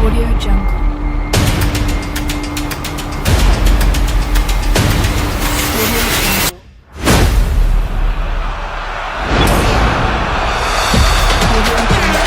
Audio Jungle. Audio Jungle. Audio Jungle.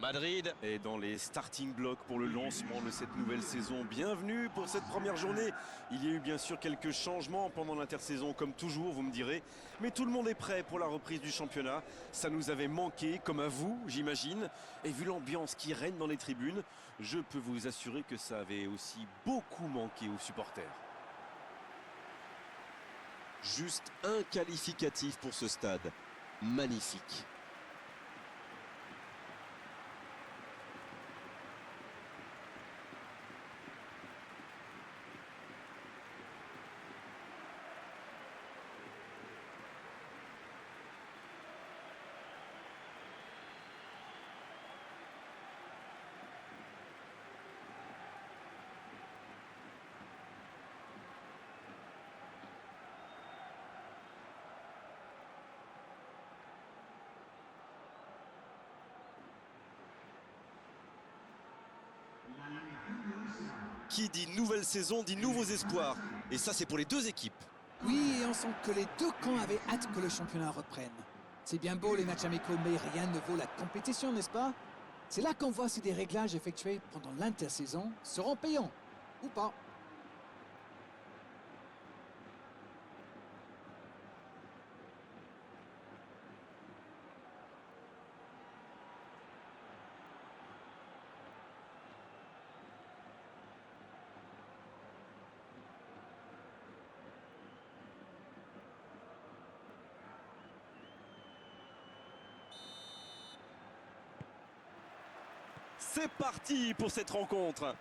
Madrid est dans les starting blocks pour le lancement de cette nouvelle saison. Bienvenue pour cette première journée. Il y a eu bien sûr quelques changements pendant l'intersaison, comme toujours, vous me direz. Mais tout le monde est prêt pour la reprise du championnat. Ça nous avait manqué, comme à vous, j'imagine. Et vu l'ambiance qui règne dans les tribunes, je peux vous assurer que ça avait aussi beaucoup manqué aux supporters. Juste un qualificatif pour ce stade. Magnifique. Qui dit nouvelle saison dit nouveaux espoirs. Et ça, c'est pour les deux équipes. Oui, et on sent que les deux camps avaient hâte que le championnat reprenne. C'est bien beau les matchs amicaux, mais rien ne vaut la compétition, n'est-ce pas? C'est là qu'on voit si des réglages effectués pendant l'intersaison seront payants, ou pas. C'est parti pour cette rencontre.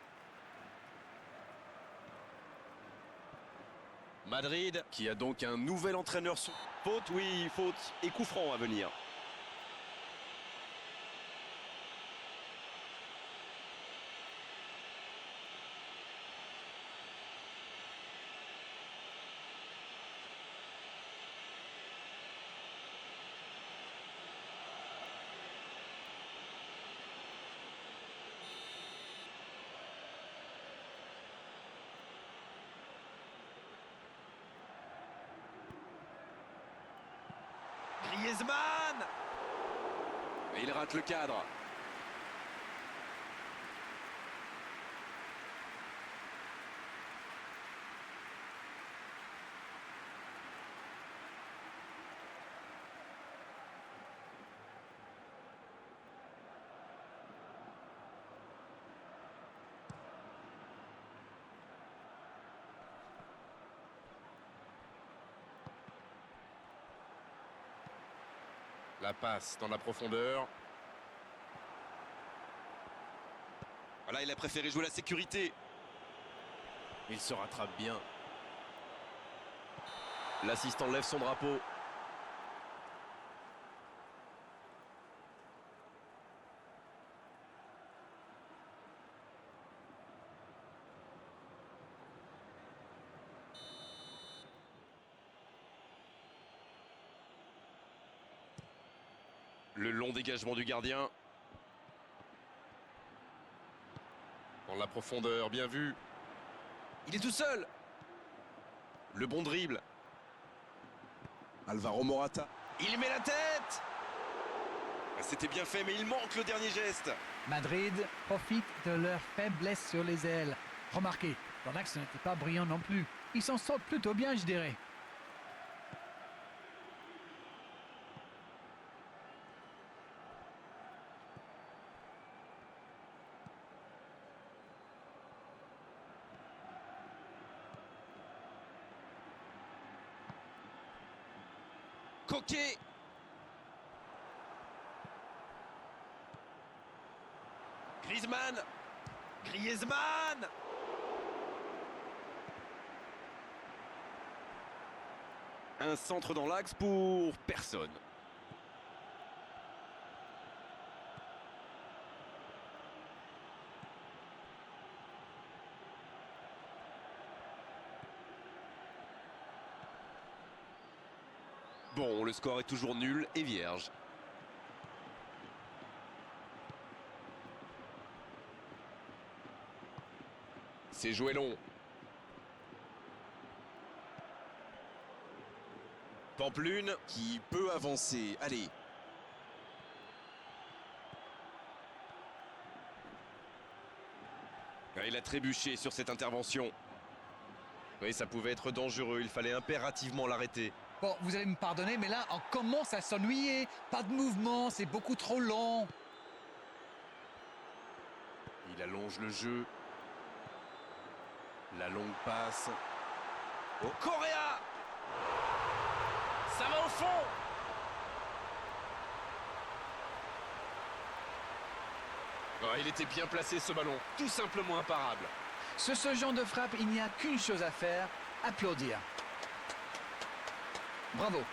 Madrid qui a donc un nouvel entraîneur sous faute, oui, faute et coup franc à venir. Griezmann. Et il rate le cadre. La passe dans la profondeur. Voilà, il a préféré jouer la sécurité. Il se rattrape bien. L'assistant lève son drapeau. Le long dégagement du gardien. Dans la profondeur, bien vu. Il est tout seul. Le bon dribble. Alvaro Morata. Il met la tête. C'était bien fait, mais il manque le dernier geste. Madrid profite de leur faiblesse sur les ailes. Remarquez, leur axe n'était pas brillant non plus. Ils s'en sortent plutôt bien, je dirais. Coquet. Griezmann. Griezmann. Un centre dans l'axe pour personne. Bon, le score est toujours nul et vierge. C'est joué long. Pamplune qui peut avancer. Allez. Il a trébuché sur cette intervention. Oui, ça pouvait être dangereux. Il fallait impérativement l'arrêter. Bon, vous allez me pardonner, mais là, on commence à s'ennuyer. Pas de mouvement, c'est beaucoup trop lent. Il allonge le jeu. La longue passe. Oh, Correa. Ça va au fond. Oh, il était bien placé ce ballon. Tout simplement imparable. Sur ce genre de frappe, il n'y a qu'une chose à faire, applaudir. Bravo.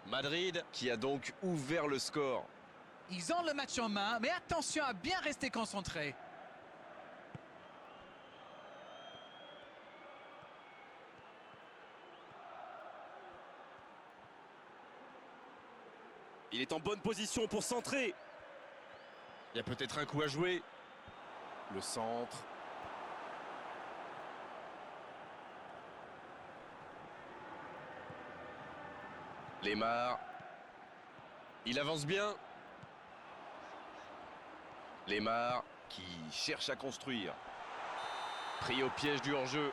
Madrid qui a donc ouvert le score. Ils ont le match en main, mais attention à bien rester concentré. Il est en bonne position pour centrer. Il y a peut-être un coup à jouer. Le centre. Lemar. Il avance bien. Lemar qui cherche à construire. Pris au piège du hors-jeu.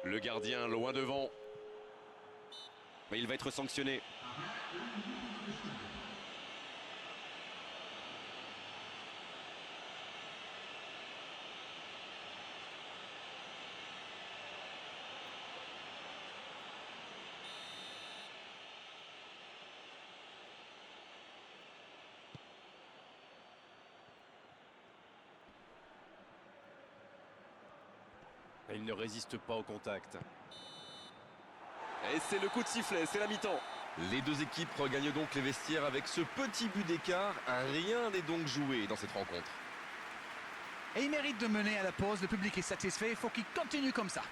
Le gardien loin devant. Mais il va être sanctionné. Il ne résiste pas au contact. Et c'est le coup de sifflet, c'est la mi-temps. Les deux équipes regagnent donc les vestiaires avec ce petit but d'écart. Rien n'est donc joué dans cette rencontre. Et il mérite de mener à la pause. Le public est satisfait. Il faut qu'il continue comme ça.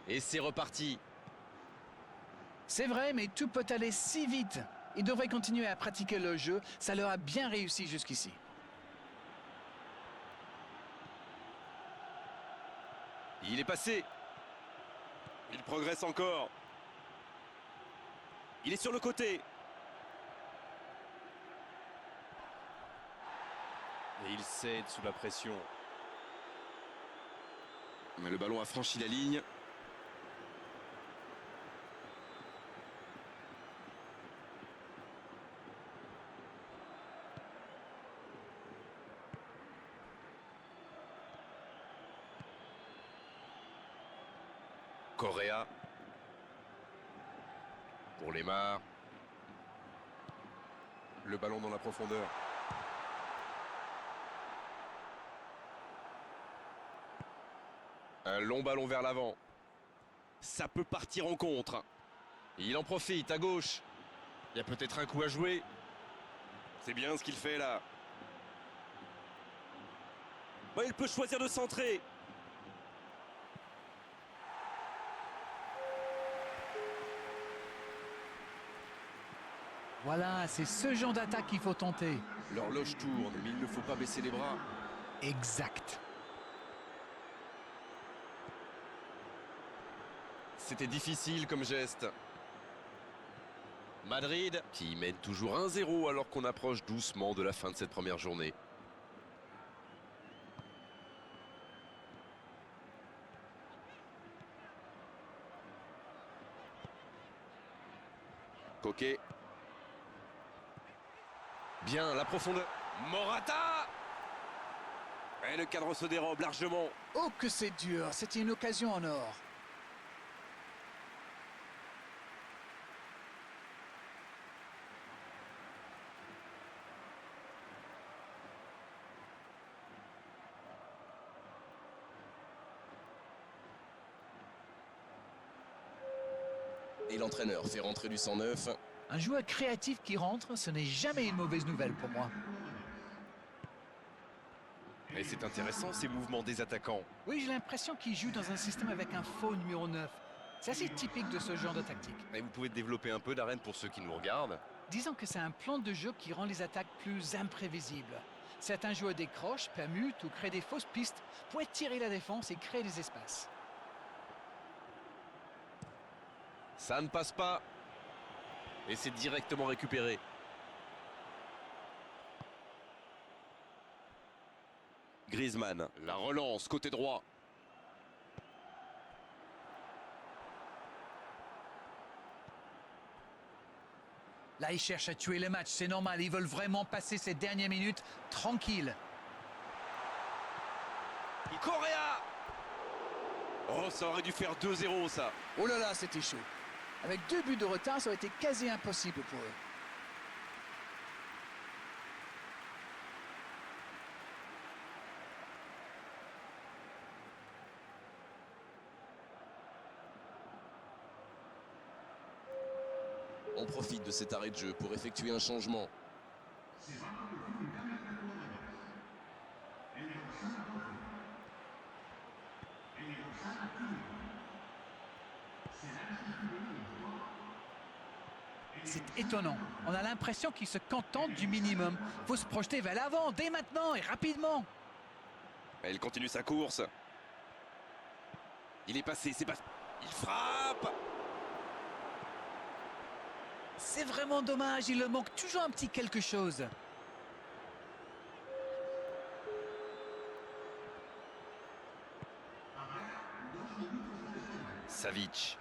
Et c'est reparti. C'est vrai, mais tout peut aller si vite. Ils devraient continuer à pratiquer le jeu. Ça leur a bien réussi jusqu'ici. Il est passé. Il progresse encore. Il est sur le côté. Et il cède sous la pression. Mais le ballon a franchi la ligne. Correa. Pour Lemar. Le ballon dans la profondeur. Un long ballon vers l'avant. Ça peut partir en contre. Il en profite à gauche. Il y a peut-être un coup à jouer. C'est bien ce qu'il fait là. Bon, il peut choisir de centrer. Voilà, c'est ce genre d'attaque qu'il faut tenter. L'horloge tourne, mais il ne faut pas baisser les bras. Exact. C'était difficile comme geste. Madrid qui mène toujours 1-0 alors qu'on approche doucement de la fin de cette première journée. Coquet. Bien, la profondeur. Morata. Et le cadre se dérobe largement. Oh que c'est dur, c'était une occasion en or. Et l'entraîneur fait rentrer du 109. Un joueur créatif qui rentre, ce n'est jamais une mauvaise nouvelle pour moi. Et c'est intéressant ces mouvements des attaquants. Oui, j'ai l'impression qu'il joue dans un système avec un faux numéro 9. C'est assez typique de ce genre de tactique. Et vous pouvez développer un peu d'arène pour ceux qui nous regardent. Disons que c'est un plan de jeu qui rend les attaques plus imprévisibles. Certains joueurs décrochent, permutent ou créent des fausses pistes pour étirer la défense et créer des espaces. Ça ne passe pas. Et c'est directement récupéré. Griezmann. La relance côté droit. Là, ils cherchent à tuer le match, c'est normal. Ils veulent vraiment passer ces dernières minutes tranquilles. Correa. Oh, ça aurait dû faire 2-0 ça. Oh là là, c'était chaud. Avec 2 buts de retard, ça aurait été quasi impossible pour eux. On profite de cet arrêt de jeu pour effectuer un changement. C'est étonnant. On a l'impression qu'ils se contentent du minimum. Faut se projeter vers l'avant, dès maintenant et rapidement. Il continue sa course. Il est passé, c'est pas... Il frappe. C'est vraiment dommage, il leur manque toujours un petit quelque chose. Savic.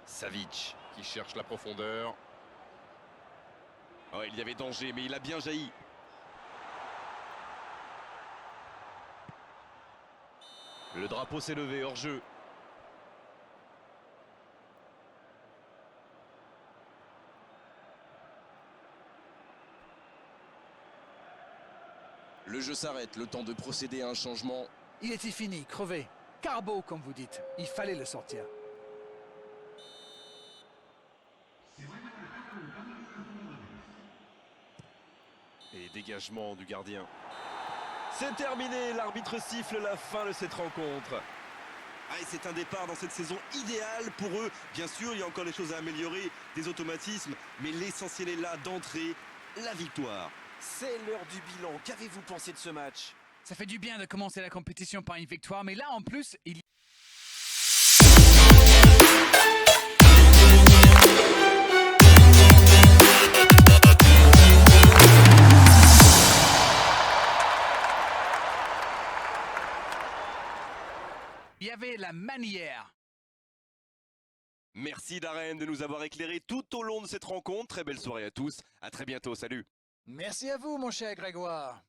Savic. Qui cherche la profondeur. Oh, il y avait danger, mais il a bien jailli. Le drapeau s'est levé hors jeu. Le jeu s'arrête, le temps de procéder à un changement. Il était fini, crevé. Carbo, comme vous dites. Il fallait le sortir. Et dégagement du gardien. C'est terminé, l'arbitre siffle la fin de cette rencontre. Ah, et c'est un départ dans cette saison idéale pour eux. Bien sûr, il y a encore des choses à améliorer, des automatismes, mais l'essentiel est là d'entrer, la victoire. C'est l'heure du bilan. Qu'avez-vous pensé de ce match? Ça fait du bien de commencer la compétition par une victoire, mais là en plus, il y avait la manière. Merci Darren de nous avoir éclairé tout au long de cette rencontre. Très belle soirée à tous. À très bientôt. Salut. Merci à vous, mon cher Grégoire.